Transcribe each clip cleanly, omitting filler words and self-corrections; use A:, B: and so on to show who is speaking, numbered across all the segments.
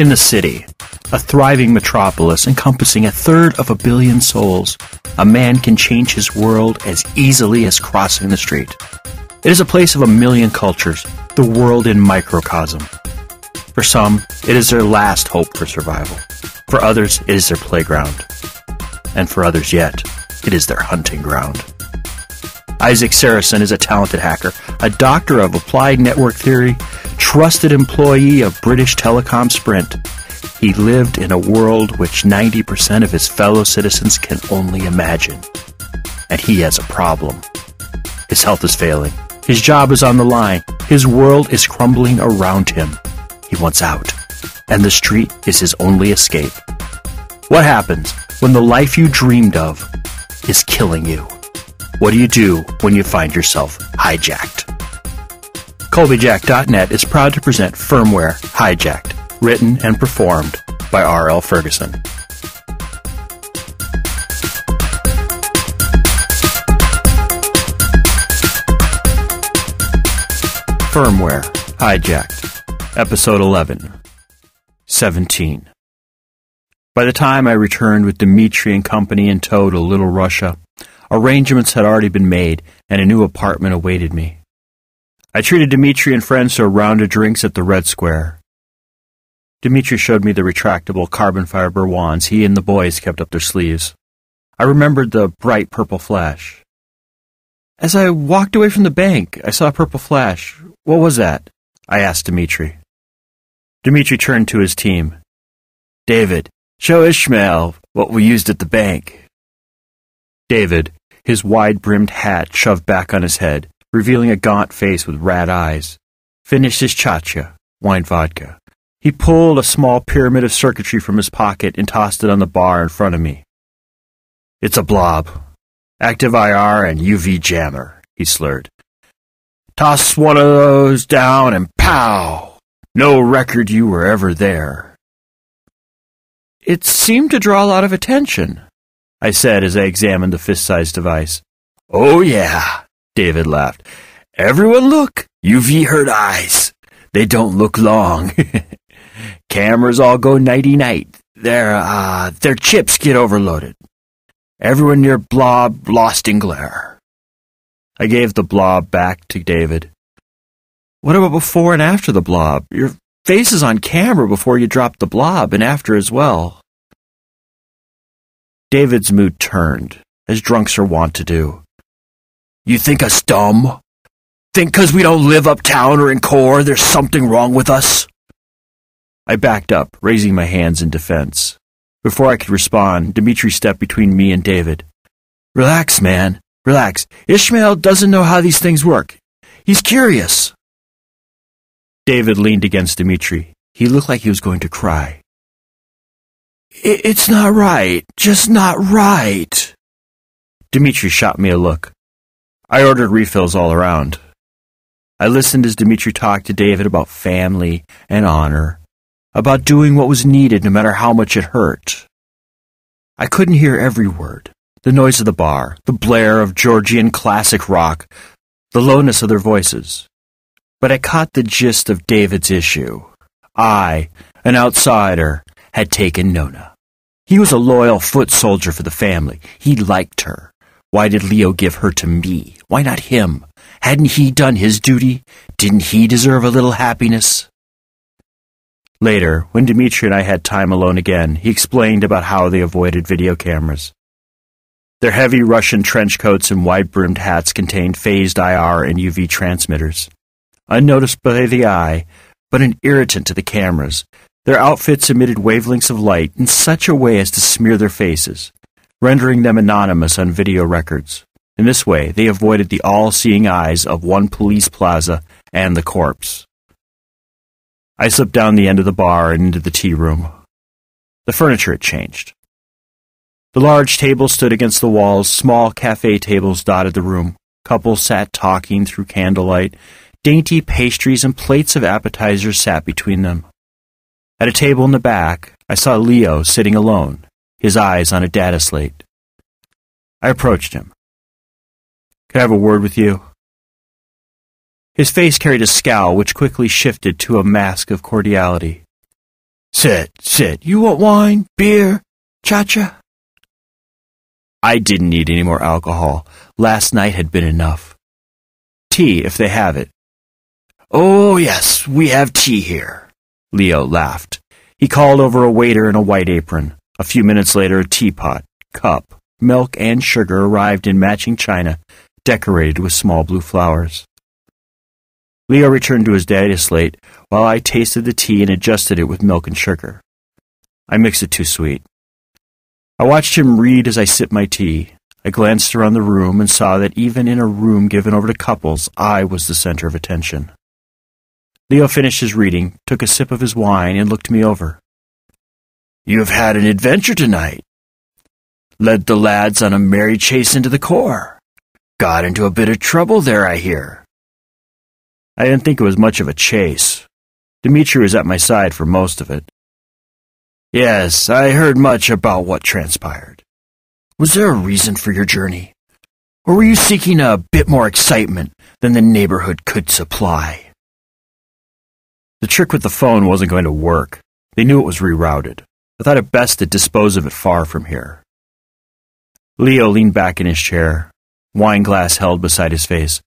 A: In the city, a thriving metropolis encompassing 1/3 of a billion souls, a man can change his world as easily as crossing the street. It is a place of a million cultures, the world in microcosm. For some, it is their last hope for survival. For others, it is their playground. And for others yet, it is their hunting ground. Isaac Sarason is a talented hacker, a doctor of applied network theory, trusted employee of British Telecom-Sprint. He lived in a world which 90% of his fellow citizens can only imagine. And he has a problem. His health is failing. His job is on the line. His world is crumbling around him. He wants out. And the street is his only escape. What happens when the life you dreamed of is killing you? What do you do when you find yourself hijacked? Colbyjack.net is proud to present Firmware, Hijacked, written and performed by R.L. Ferguson. Firmware, Hijacked, Episode 11, 17. By the time I returned with Dmitri and company in tow to Little Russia, arrangements had already been made and a new apartment awaited me. I treated Dmitri and friends to a round of drinks at the Red Square. Dmitri showed me the retractable carbon fiber wands he and the boys kept up their sleeves. I remembered the bright purple flash. As I walked away from the bank, I saw a purple flash. What was that? I asked Dmitri. Dmitri turned to his team. David, show Ishmael what we used at the bank. David, his wide-brimmed hat shoved back on his head, revealing a gaunt face with rat eyes, finished his chacha, wine vodka. He pulled a small pyramid of circuitry from his pocket and tossed it on the bar in front of me. It's a blob. Active IR and UV jammer, he slurred. Toss one of those down and pow! No record you were ever there. It seemed to draw a lot of attention, I said as I examined the fist-sized device. Oh yeah, David laughed. Everyone look, UV hurt eyes. They don't look long. Cameras all go nighty-night. Their chips get overloaded. Everyone near blob lost in glare. I gave the blob back to David. What about before and after the blob? Your face is on camera before you dropped the blob and after as well. David's mood turned, as drunks are wont to do. You think us dumb? Think 'cause we don't live uptown or in core there's something wrong with us? I backed up, raising my hands in defense. Before I could respond, Dmitri stepped between me and David. Relax, man. Relax. Ishmael doesn't know how these things work. He's curious. David leaned against Dmitri. He looked like he was going to cry. It's not right. Just not right. Dmitri shot me a look. I ordered refills all around. I listened as Dmitri talked to David about family and honor, about doing what was needed no matter how much it hurt. I couldn't hear every word. The noise of the bar, the blare of Georgian classic rock, the lowness of their voices. But I caught the gist of David's issue. I, an outsider, had taken Nona. He was a loyal foot soldier for the family. He liked her. Why did Leo give her to me? Why not him? Hadn't he done his duty? Didn't he deserve a little happiness? Later, when Dmitri and I had time alone again, he explained about how they avoided video cameras. Their heavy Russian trench coats and wide-brimmed hats contained phased IR and UV transmitters. Unnoticed by the eye, but an irritant to the cameras, their outfits emitted wavelengths of light in such a way as to smear their faces, rendering them anonymous on video records. In this way, they avoided the all-seeing eyes of one police plaza and the corpse. I slipped down the end of the bar and into the tea room. The furniture had changed. The large tables stood against the walls, small cafe tables dotted the room. Couples sat talking through candlelight. Dainty pastries and plates of appetizers sat between them. At a table in the back, I saw Leo sitting alone, his eyes on a data slate. I approached him. Could I have a word with you? His face carried a scowl which quickly shifted to a mask of cordiality. Sit. You want wine? Beer? Cha-cha? I didn't need any more alcohol. Last night had been enough. Tea, if they have it. Oh, yes, we have tea here. Leo laughed. He called over a waiter in a white apron. A few minutes later, a teapot, cup, milk, and sugar arrived in matching china, decorated with small blue flowers. Leo returned to his data slate while I tasted the tea and adjusted it with milk and sugar. I mixed it too sweet. I watched him read as I sipped my tea. I glanced around the room and saw that even in a room given over to couples, I was the center of attention. Leo finished his reading, took a sip of his wine, and looked me over. "You've had an adventure tonight. Led the lads on a merry chase into the core. Got into a bit of trouble there, I hear." I didn't think it was much of a chase. Dmitri was at my side for most of it. "Yes, I heard much about what transpired. Was there a reason for your journey? Or were you seeking a bit more excitement than the neighborhood could supply?" The trick with the phone wasn't going to work. They knew it was rerouted. I thought it best to dispose of it far from here. Leo leaned back in his chair, wine glass held beside his face.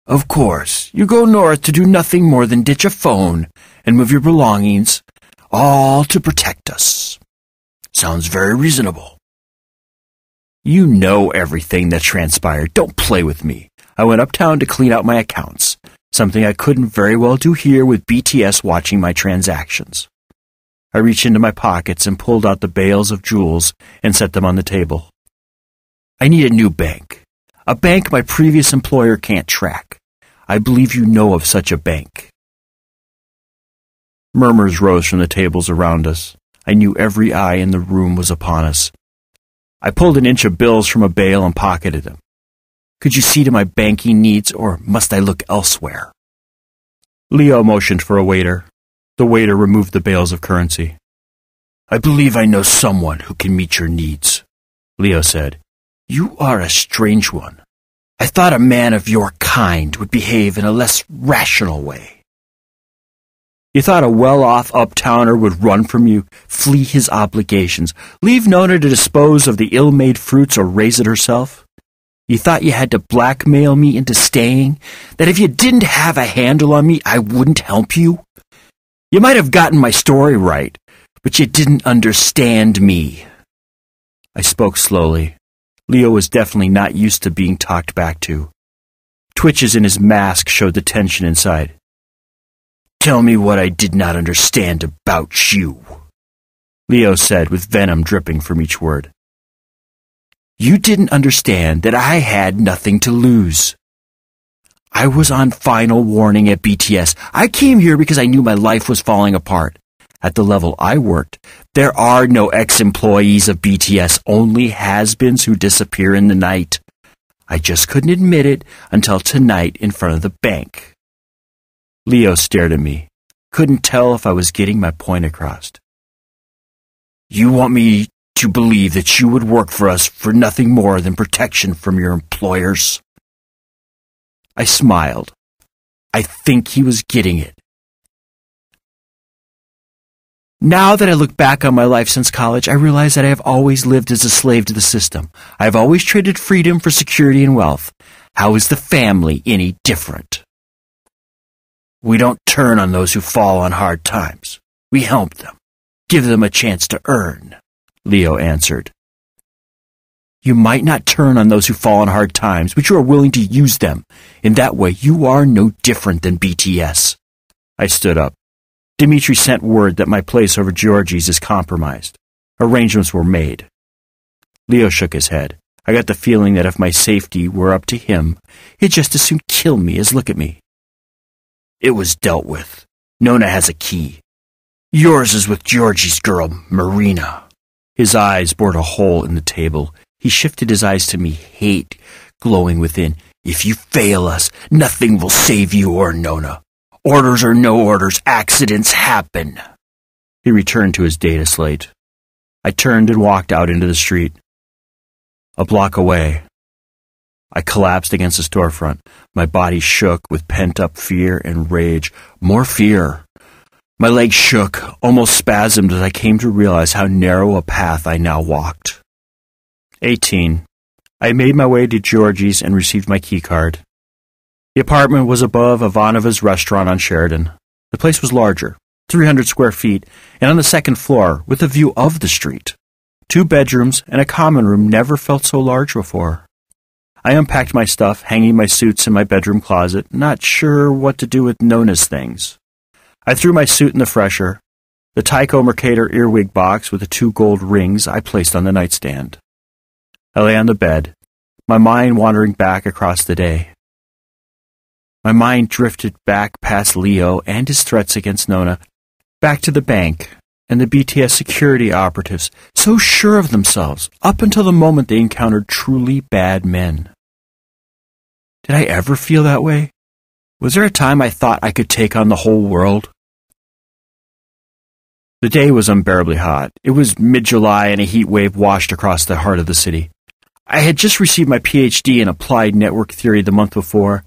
A: "Of course, you go north to do nothing more than ditch a phone and move your belongings, all to protect us. Sounds very reasonable." "You know everything that transpired. Don't play with me. I went uptown to clean out my accounts, something I couldn't very well do here with BTS watching my transactions." I reached into my pockets and pulled out the bales of jewels and set them on the table. "I need a new bank. A bank my previous employer can't track. I believe you know of such a bank." Murmurs rose from the tables around us. I knew every eye in the room was upon us. I pulled an inch of bills from a bale and pocketed them. "Could you see to my banking needs, or must I look elsewhere?" Leo motioned for a waiter. The waiter removed the bales of currency. "I believe I know someone who can meet your needs," Leo said. "You are a strange one. I thought a man of your kind would behave in a less rational way." "You thought a well-off uptowner would run from you, flee his obligations, leave Nona to dispose of the ill-made fruits or raise it herself? You thought you had to blackmail me into staying, that if you didn't have a handle on me, I wouldn't help you? You might have gotten my story right, but you didn't understand me." I spoke slowly. Leo was definitely not used to being talked back to. Twitches in his mask showed the tension inside. "Tell me what I did not understand about you," Leo said with venom dripping from each word. "You didn't understand that I had nothing to lose. I was on final warning at BTS. I came here because I knew my life was falling apart. At the level I worked, there are no ex-employees of BTS, only has-beens who disappear in the night. I just couldn't admit it until tonight in front of the bank." Leo stared at me. Couldn't tell if I was getting my point across. "You want me to believe that you would work for us for nothing more than protection from your employers?" I smiled. I think he was getting it. Now that I look back on my life since college, I realize that I have always lived as a slave to the system. I have always traded freedom for security and wealth. How is the family any different? "We don't turn on those who fall on hard times. We help them, give them a chance to earn," Leo answered. "You might not turn on those who fall on hard times, but you are willing to use them. In that way, you are no different than BTS." I stood up. Dmitri sent word that my place over Georgie's is compromised. Arrangements were made. Leo shook his head. I got the feeling that if my safety were up to him, he'd just as soon kill me as look at me. "It was dealt with. Nona has a key. Yours is with Georgie's girl, Marina." His eyes bored a hole in the table. He shifted his eyes to me, hate glowing within. "If you fail us, nothing will save you or Nona. Orders or no orders, accidents happen." He returned to his data slate. I turned and walked out into the street. A block away, I collapsed against a storefront. My body shook with pent-up fear and rage. More fear. My legs shook, almost spasmed as I came to realize how narrow a path I now walked. 18. I made my way to Georgie's and received my key card. The apartment was above Ivanova's restaurant on Sheridan. The place was larger, 300 square feet, and on the second floor, with a view of the street. 2 bedrooms and a common room never felt so large before. I unpacked my stuff, hanging my suits in my bedroom closet, not sure what to do with Nona's things. I threw my suit in the fresher. The Tycho Mercator earwig box with the 2 gold rings I placed on the nightstand. I lay on the bed, my mind wandering back across the day. My mind drifted back past Leo and his threats against Nona, back to the bank and the BTS security operatives, so sure of themselves, up until the moment they encountered truly bad men. Did I ever feel that way? Was there a time I thought I could take on the whole world? The day was unbearably hot. It was mid-July and a heat wave washed across the heart of the city. I had just received my PhD in applied network theory the month before,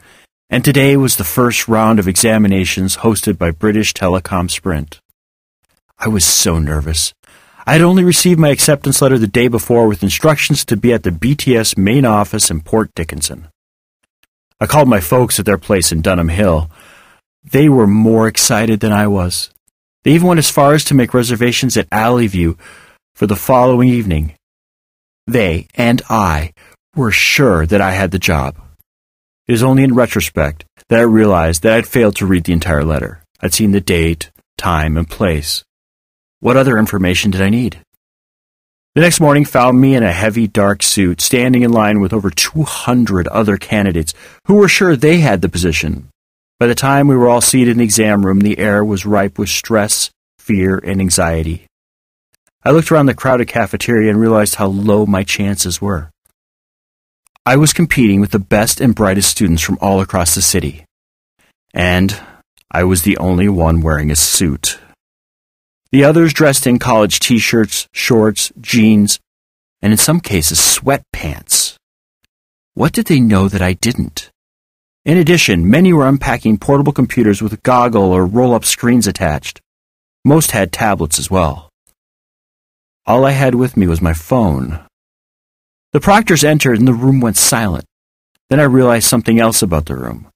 A: and today was the first round of examinations hosted by British Telecom-Sprint. I was so nervous. I had only received my acceptance letter the day before with instructions to be at the BTS main office in Port Dickinson. I called my folks at their place in Dunham Hill. They were more excited than I was. They even went as far as to make reservations at Alley View for the following evening. They and I were sure that I had the job. It is only in retrospect that I realized that I had failed to read the entire letter. I'd seen the date, time, and place. What other information did I need? The next morning found me in a heavy, dark suit, standing in line with over 200 other candidates who were sure they had the position. By the time we were all seated in the exam room, the air was ripe with stress, fear, and anxiety. I looked around the crowded cafeteria and realized how low my chances were. I was competing with the best and brightest students from all across the city, and I was the only one wearing a suit. The others dressed in college t-shirts, shorts, jeans, and in some cases sweatpants. What did they know that I didn't? In addition, many were unpacking portable computers with goggle or roll-up screens attached. Most had tablets as well. All I had with me was my phone. The proctors entered and the room went silent. Then I realized something else about the room.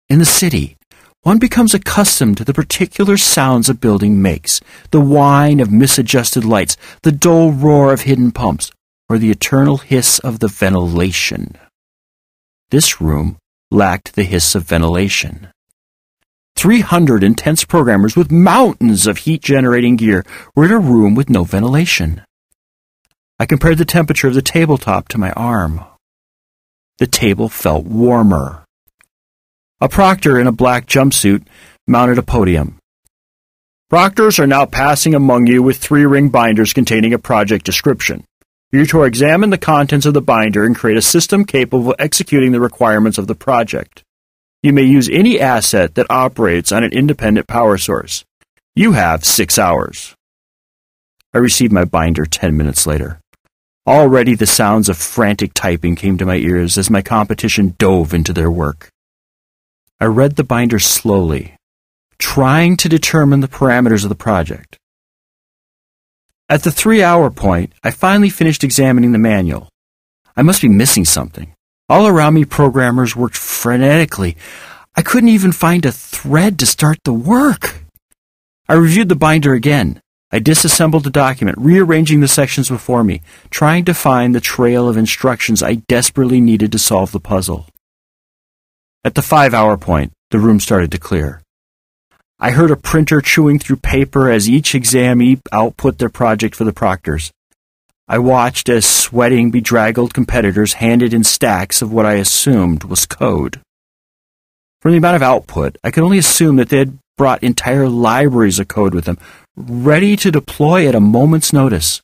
A: In the city, one becomes accustomed to the particular sounds a building makes, the whine of misadjusted lights, the dull roar of hidden pumps, or the eternal hiss of the ventilation. This room lacked the hiss of ventilation. 300 intense programmers with mountains of heat-generating gear were in a room with no ventilation. I compared the temperature of the tabletop to my arm. The table felt warmer. A proctor in a black jumpsuit mounted a podium. Proctors are now passing among you with 3-ring binders containing a project description. You to examine the contents of the binder and create a system capable of executing the requirements of the project. You may use any asset that operates on an independent power source. You have 6 hours. I received my binder 10 minutes later. Already the sounds of frantic typing came to my ears as my competition dove into their work. I read the binder slowly, trying to determine the parameters of the project. At the 3-hour point, I finally finished examining the manual. I must be missing something. All around me, programmers worked frenetically. I couldn't even find a thread to start the work. I reviewed the binder again. I disassembled the document, rearranging the sections before me, trying to find the trail of instructions I desperately needed to solve the puzzle. At the 5-hour point, the room started to clear. I heard a printer chewing through paper as each examinee output their project for the proctors. I watched as sweating, bedraggled competitors handed in stacks of what I assumed was code. From the amount of output, I could only assume that they had brought entire libraries of code with them, ready to deploy at a moment's notice.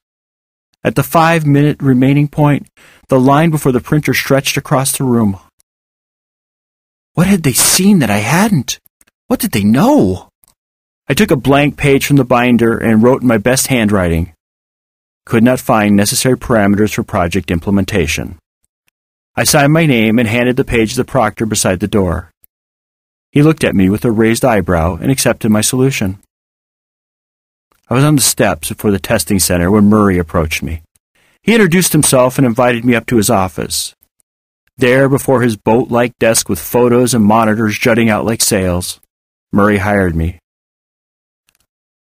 A: At the 5-minute remaining point, the line before the printer stretched across the room. What had they seen that I hadn't? What did they know? I took a blank page from the binder and wrote in my best handwriting. Could not find necessary parameters for project implementation. I signed my name and handed the page to the proctor beside the door. He looked at me with a raised eyebrow and accepted my solution. I was on the steps before the testing center when Murray approached me. He introduced himself and invited me up to his office. There, before his boat-like desk with photos and monitors jutting out like sails, Murray hired me.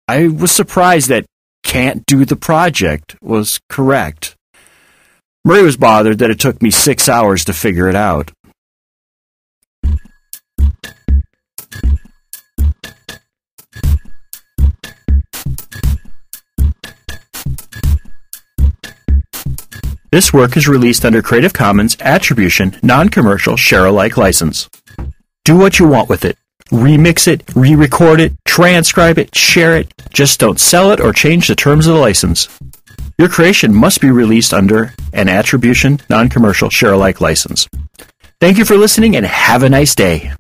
A: I was surprised that "can't do the project" was correct. Murray was bothered that it took me 6 hours to figure it out. This work is released under Creative Commons Attribution, Non-Commercial, Share-alike license. Do what you want with it. Remix it, re-record it, transcribe it, share it. Just don't sell it or change the terms of the license. Your creation must be released under an Attribution, Non-Commercial, Share-alike license. Thank you for listening and have a nice day.